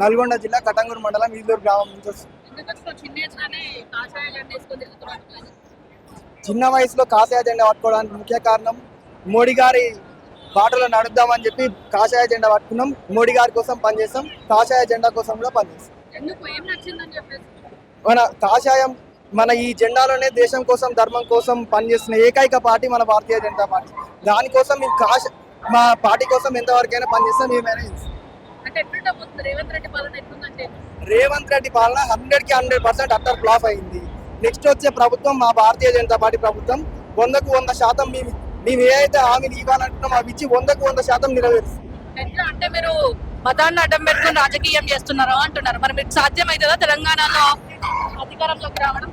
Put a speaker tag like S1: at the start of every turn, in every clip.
S1: నల్గొండ జిల్లా కటంగూరు మండలం ఈదూరు గ్రామం నుంచి వస్తుంది. చిన్న వయసులో కాషాయ జెండా పట్టుకోవడానికి ముఖ్య కారణం మోడీ గారి బాటలో నడుద్దామని చెప్పి కాషాయ జెండా పట్టుకున్నాం. మోడీ గారి కోసం పనిచేస్తాం, కాషాయ జెండా కోసం కూడా పనిచేస్తాం. మన కాషాయం మన ఈ జెండాలోనే దేశం కోసం ధర్మం కోసం పనిచేస్తున్న ఏకైక పార్టీ మన భారతీయ జనతా పార్టీ. దానికోసం మేము మా పార్టీ కోసం ఎంతవరకైనా పనిచేస్తాం. ఏమైనా రేవంత్ రెడ్డి పాలన 100కి 100% అట్టర్ ఫ్లాప్ అయింది. నెక్స్ట్ వచ్చే ప్రభుత్వం మా భారతీయ జనతా పార్టీ ప్రభుత్వం 100కు 100% మేము ఏదైతే హామీలు ఇవ్వాలంటున్నాం అవి ఇచ్చి 100కు 100% నెరవేరుస్తుంది.
S2: అంటే మీరు మతాన్ని అడ్డం పెట్టుకుని రాజకీయం చేస్తున్నారు అంటున్నారు. మరి మీకు సాధ్యమవుతుందా తెలంగాణలో అధికారంలోకి రావడం?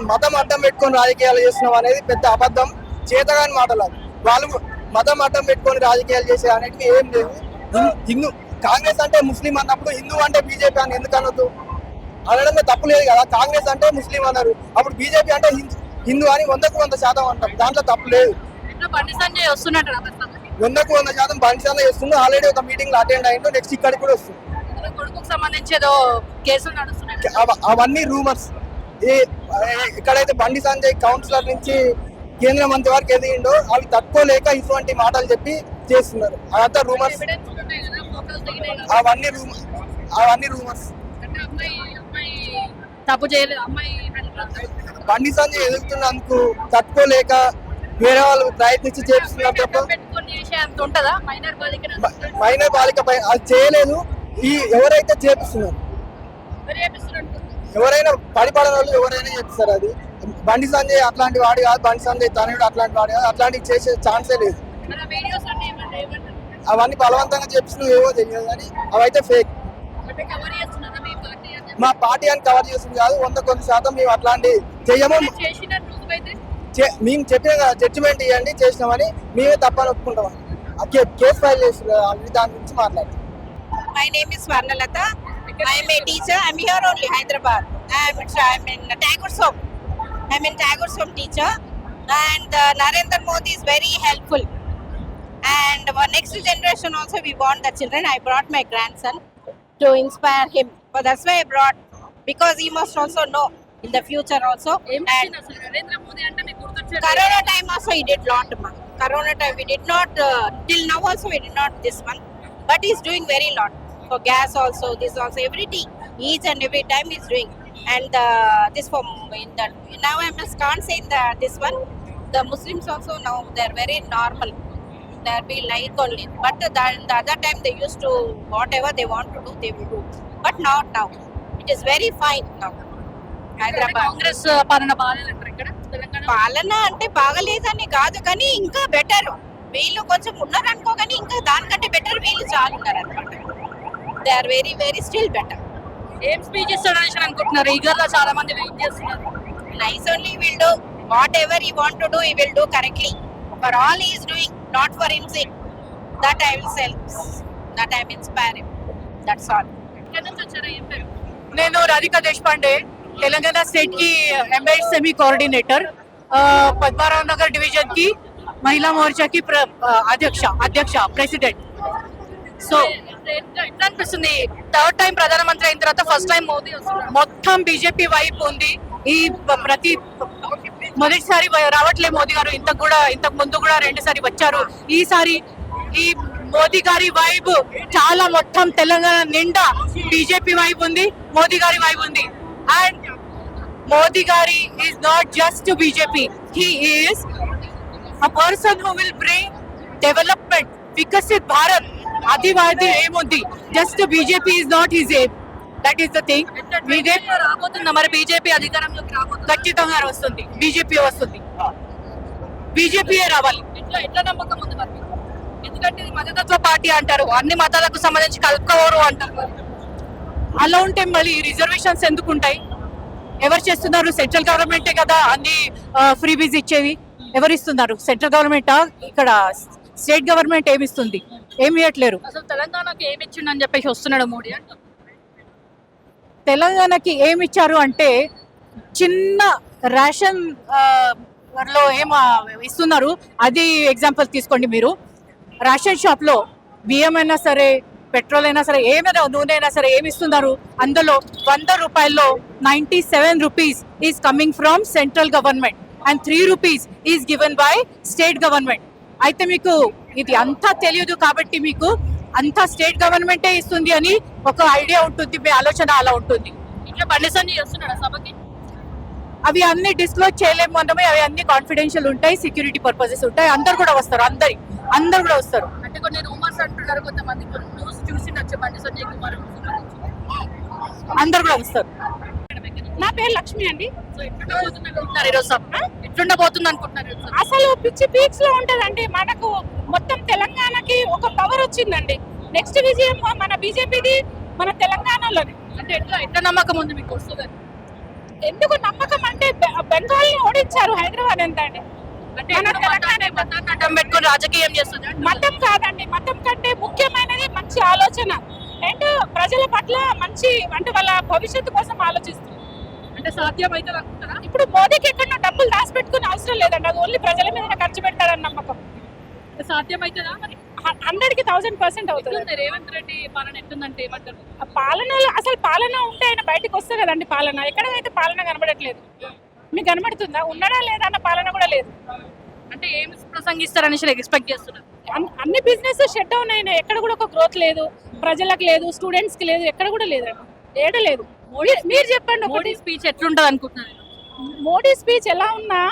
S1: మతం అడ్డం పెట్టుకొని రాజకీయాలు చేస్తున్నాం అనేది పెద్ద అబద్ధం, చేతగాని మాటలు. వాళ్ళు మతం అడ్డం పెట్టుకొని రాజకీయాలు చేసే అనేటివి ఏం లేవు. హిందూ కాంగ్రెస్ అంటే ముస్లిం అన్నప్పుడు హిందూ అంటే బీజేపీ అని ఎందుకు అనొద్దు? అనడంలో తప్పు లేదు కదా. కాంగ్రెస్ అంటే ముస్లిం అన్నారు, అప్పుడు బీజేపీ అంటే హిందూ అని 100కు 100% అంటాం. దాంట్లో తప్పు లేదు. 100కు 100% బండి సంజయ్ వస్తుంది. ఆల్రెడీ ఒక మీటింగ్ లో అటెండ్ అయ్యిండు. నెక్స్ట్ ఇక్కడికి కూడా వస్తుంది.
S2: కొడుకుకు సంబంధించి ఏదో కేసులు నడుస్తున్నాయి,
S1: అవన్నీ రూమర్స్. ఎక్కడైతే బండి సంజయ్ కౌన్సిలర్ నుంచి కేంద్ర మంత్రి వరకు ఎదిగిండో అవి తట్టుకోలేక ఇటువంటి మాటలు చెప్పి చేస్తున్నారు. అదంతా రూమర్స్. అవన్నీ రూమర్స్.
S2: తప్పు చేయలేదు అమ్మాయి.
S1: బండి సంజయ్ ఎదుగుతున్నందుకు తట్టుకోలేక వేరే వాళ్ళు ప్రయత్నించి చేస్తున్నారు తప్ప మైనర్ బాలికపై అది చేయలేదు. ఎవరైతే చేపిస్తున్నారు, ఎవరైనా పడిపడని వాళ్ళు ఎవరైనా చేపిస్తారు. అది బండి సంజయ్ అట్లాంటి వాడు కాదు, బండి సంజయ్ తనయుడు అట్లాంటి వాడు కాదు. అట్లాంటివి చేసే ఛాన్సే లేదు. అవన్నీ బలవంతంగా చేపిస్తున్నా ఏవో తెలియదు కానీ అవైతే ఫేక్. మా పార్టీ అని కవర్ చేస్తుంది కాదు. 100కు 100% మేము అట్లాంటి చెయ్యము. మేము చెప్పిన జడ్జిమెంట్ ఇవ్వండి చేసినామని మేమే తప్పని ఒప్పుకుంటామని కేసు ఫైల్ చేస్తున్నారు. దాని గురించి మాట్లాడుతున్నాం.
S3: My name is Swarnalata. I am a teacher. I am here only Hyderabad. I am in Tagorsome. I am in Tagorsome teacher. And Narendra Modi is very helpful. And our next generation also we want the children. I brought my grandson to inspire him. So that's why I brought, because he must also know in the future also. And Corona time also he did lot. Corona time we did not, till now also we did not this one. But he's doing very lot. For gas also, this also, everything, each and every time he's doing. And this for in that, now I can't say this one. The Muslims also now they're very normal. They'll be like only. But the other time they used to whatever they want to do, they will do. But not now. It is very fine now. Hyderabad
S2: Congress పాలన బాగాలేదంటారు ఇక్కడ తెలంగాణ.
S3: పాలన అంటే బాగలేదని కాదు, కానీ ఇంకా better వీళ్ళు కొంచెం ఉన్నారు అనుకో, కానీ ఇంకా దానికంటే బెటర్ వీళ్ళు చాలా ఉన్నారు అనమాట. They are very very still better.
S2: ఏం స్పీచ్ ఇస్తాడని అనుకుంటున్నారు? ఈగర్ లో చాలా మంది వెయిట్ చేస్తున్నారు.
S3: Nice only will do whatever he want to do, he will do correctly. For all he is doing, not for himself. That I will self, that I will inspire him. That's all.
S2: ఎక్కడి నుంచి వచ్చారా? ఏం పేరు?
S4: నేను Radhika Deshpande, Telangana state की MSME coordinator, Padmarao Nagar division की महिला मोर्चा की अध्यक्ष प्रेसिडेंट.
S2: సో ఎట్లా అనిపిస్తుంది? థర్డ్ టైం ప్రధానమంత్రి అయిన తర్వాత ఫస్ట్ టైం మోదీ వస్తున్నారు.
S4: మొత్తం బీజేపీ వైపు ఉంది. ఈ ప్రతి మొదటిసారి రావట్లే మోదీ గారు. ఇంతకు ముందు కూడా 2 సారి వచ్చారు. ఈసారి ఈ మోదీ గారి వైబ్ చాలా మొత్తం తెలంగాణ నిండా బీజేపీ వైపు ఉంది, మోదీ గారి వైపు ఉంది. అండ్ మోదీ గారి is not just BJP, he is a person who will bring development, Viksit Bharat. అది వాది ఏముంది, just BJP is not his aim. That is the thing.
S2: BJP రాబోతుందా? మరి బీజేపీ అధికారంలోకి రాబోతుంది?
S4: ఖచ్చితంగా వస్తుంది, బీజేపీ వస్తుంది, బీజేపీయే రావాలి.
S2: ఎట్లా నమ్మకం ఉంది మరి? ఎందుకంటే ఇది మతతత్వ పార్టీ అంటారు, అన్ని మతాలకు సంబంధించి కలుపుకోరు అంటారు.
S4: అలా ఉంటే మళ్ళీ రిజర్వేషన్స్ ఎందుకు ఉంటాయి? ఎవరు చేస్తున్నారు? సెంట్రల్ గవర్నమెంటే కదా అన్ని ఫ్రీబీస్ ఇచ్చేవి. ఎవరు ఇస్తున్నారు? సెంట్రల్ గవర్నమెంటా? ఇక్కడ స్టేట్ గవర్నమెంట్ ఏమిస్తుంది? ఏమి ఇవ్వట్లేరు.
S2: అసలు తెలంగాణకి ఏమి ఇచ్చిండని చెప్పేసి వస్తున్నాడు మోడీ అంటారు.
S4: తెలంగాణకి ఏమి ఇచ్చారు అంటే చిన్న రేషన్ లో ఏం ఇస్తున్నారు అది ఎగ్జాంపుల్ తీసుకోండి. మీరు రేషన్ షాప్ లో బియ్యం అయినా సరే, పెట్రోల్ అయినా సరే ఏమైనా నూనె అయినా సరే ఏమి ఇస్తున్నారు, అందులో 100 రూపాయల్లో 97 rupees is coming from central government and 3 rupees is given by state government. అయితే మీకు ఇది అంతా తెలియదు కాబట్టి మీకు అంతా స్టేట్ గవర్నమెంటే ఇస్తుంది అని ఒక ఐడియా ఉంటుంది, మీ ఆలోచన అలా ఉంటుంది.
S2: ఇట్లా బండి సంజయ్ చేస్తున్నాడా సభకి?
S4: అవి అన్ని డిస్క్లోజ్ చేయలేము మనమే, అవి అన్ని కాన్ఫిడెన్షియల్ ఉంటాయి, సెక్యూరిటీ పర్పసెస్ ఉంటాయి. అందరు కూడా వస్తారు, అందరు కూడా వస్తారు.
S2: అంటే కొన్ని రూమర్స్ అంటున్నారు, కొంతమంది న్యూస్ చూసి నచ్చే బండి సంజయ్ కుమార్
S4: అందరు కూడా వస్తారు.
S3: నా పేరు లక్ష్మి అండి.
S2: సో ఎట్లుండబోతుంది అనుకుంటున్నారు ఈరోజు సభ? ఎట్లుండబోతుంది అనుకుంటున్నారు ఈరోజు సభ?
S3: అసలు పిచ్చి పీక్స్ లో ఉంటదండి. మనకు మొత్తం తెలంగాణకి ఒక పవర్ వచ్చిందండి. నెక్స్ట్ విజయం మన బీజేపీది, మన తెలంగాణలోనే.
S2: అంటే ఎట్లా నమ్మకం ఉంది మీకు వస్తుందని?
S3: ఎందుకు నమ్మకం అంటే బెంగాల్ ని ఓడించారు హైదరాబాద్ ఎంత అండి.
S2: అంటే మతాన్ని అడ్డం పెట్టుకొని రాజకీయం చేస్తుంది.
S3: మతం కాదండి, మతం కంటే ముఖ్యమైనది మంచి ఆలోచన అండ్ ప్రజల పట్ల మంచి అంటే వాళ్ళ భవిష్యత్తు కోసం ఆలోచిస్తుంది.
S2: అంటే సాధ్యం అయితే అనుకుంటారా?
S3: ఇప్పుడు మోదీకి ఎక్కడో డబ్బులు దాచిపెట్టుకునే అవసరం లేదండి, అది ఓన్లీ ప్రజల మీద ఖర్చు పెడతారని నమ్మకం.
S2: సాధ్యం అవుతుందా మరి?
S3: 100% అవుతుంది.
S2: ఎట్లుంది రేవంత్ రెడ్డి పాలన ఎట్లుందంటే ఏమంటారు?
S3: ఆ పాలనలో అసలు పాలన ఉంటే ఆయన బయటకు వస్తే కదండి పాలన. ఎక్కడైతే పాలన కనబడట్లేదు. మీకు కనబడుతుందా? ఉన్నాడా లేదా అన్న పాలన కూడా లేదు.
S2: అంటే ఏం ప్రసంగిస్తారని ఎక్స్పెక్ట్ చేస్తున్నారు?
S3: అన్ని బిజినెస్ షట్ డౌన్ అయినాయి, ఎక్కడ కూడా ఒక గ్రోత్ లేదు, ప్రజలకు లేదు, స్టూడెంట్స్ కి లేదు, ఎక్కడ కూడా లేదండి, ఏడ లేదు. మీరు చెప్పండి,
S2: మోడీ స్పీచ్ ఎట్లుంటది అనుకుంటున్నారు?
S3: మోడీ స్పీచ్ ఎలా ఉన్నా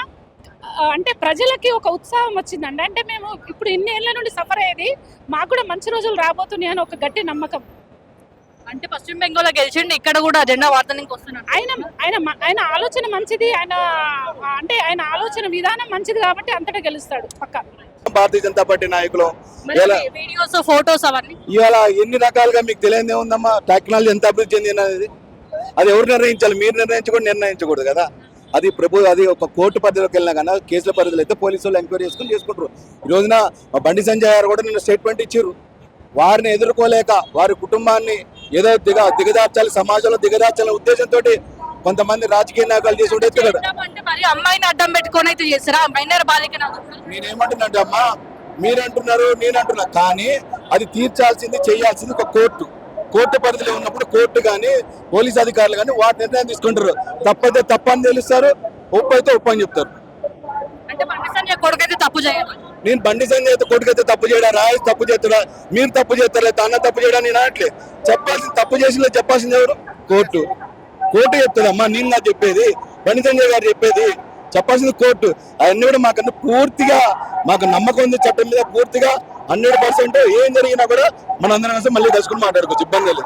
S3: అంటే ప్రజలకి ఒక ఉత్సాహం వచ్చిందండి. అంటే మేము ఇప్పుడు ఇన్ని ఏళ్ల నుండి సఫర్ అయ్యేది, మాకు కూడా మంచి రోజులు రాబోతున్నాయి అని ఒక గట్టి నమ్మకం.
S2: అంటే పశ్చిమ బెంగాల్ గెలిచిండి, ఇక్కడ కూడా జెండా వార్తనికి వస్తున్నారు.
S3: ఆయన ఆలోచన మంచిది, ఆయన ఆలోచన విధానం మంచిది కాబట్టి అంతటా గెలుస్తాడు పక్కా.
S5: భారతీయ జనతా పార్టీ నాయకులు
S2: వీడియోస్ ఫోటోస్ అవన్నీ
S5: ఇవాళ ఎన్ని రకాలుగా మీకు తెలియదే ఉందమ్మా. టెక్నాలజీ ఎంత అభివృద్ధి చెందింది అనేది అది ఎవరు నిర్ణయించాలి? మీరు నిర్ణయించకూడదు కదా. అది అది ఒక కోర్టు పరిధిలోకి వెళ్ళినా కన్నా కేసుల పరిధిలో అయితే పోలీసు వాళ్ళు ఎంక్వైరీ చేసుకుంటారు. ఈ రోజున బండి సంజయ్ గారు కూడా నిన్న స్టేట్మెంట్ ఇచ్చారు. వారిని ఎదుర్కోలేక వారి కుటుంబాన్ని ఏదో దిగదార్చాలి, సమాజంలో దిగదార్చాలనే ఉద్దేశంతో కొంతమంది రాజకీయ నాయకులు చేసి ఉండేది కదా.
S2: అంటే మరి అమ్మాయిని అడ్డం పెట్టుకొని అయితే చేస్తారా? మైనర్ బాలిక
S5: నేనేమంటున్నాంటే అమ్మా, మీరంటున్నారు నేనంటున్నా, కానీ అది తీర్చాల్సింది చేయాల్సింది ఒక కోర్టు పరిధిలో ఉన్నప్పుడు కోర్టు కానీ పోలీస్ అధికారులు కానీ వాటి నిర్ణయం తీసుకుంటారు. తప్పైతే తప్పని తెలుస్తారు, ఒప్పు అయితే ఒప్పు అని చెప్తారు.
S2: అంటే బండి సంజయ్ కొడుకైతే తప్పు చేయాలి.
S5: నేను బండి సంజయ్ అయితే కొడుకైతే తప్పు చేయడా, రాయ్ తప్పు చేస్తాడా, మీరు తప్పు చేస్తారా, తన తప్పు చేయడా నేను అనట్లే. చెప్పాల్సింది తప్పు చేసిన చెప్పాల్సింది ఎవరు? కోర్టు చెప్తుందమ్మా. నేను నా చెప్పేది, బండి సంజయ్ గారు చెప్పేది చెప్పాల్సింది కోర్టు. అవన్నీ కూడా మాకన్నా పూర్తిగా మాకు నమ్మకం ఉంది చట్టం మీద, పూర్తిగా 100% ఏం జరిగినా కూడా మనందరం మళ్ళీ కలుసుకుని మాట్లాడుకోవచ్చు, ఇబ్బంది లేదు.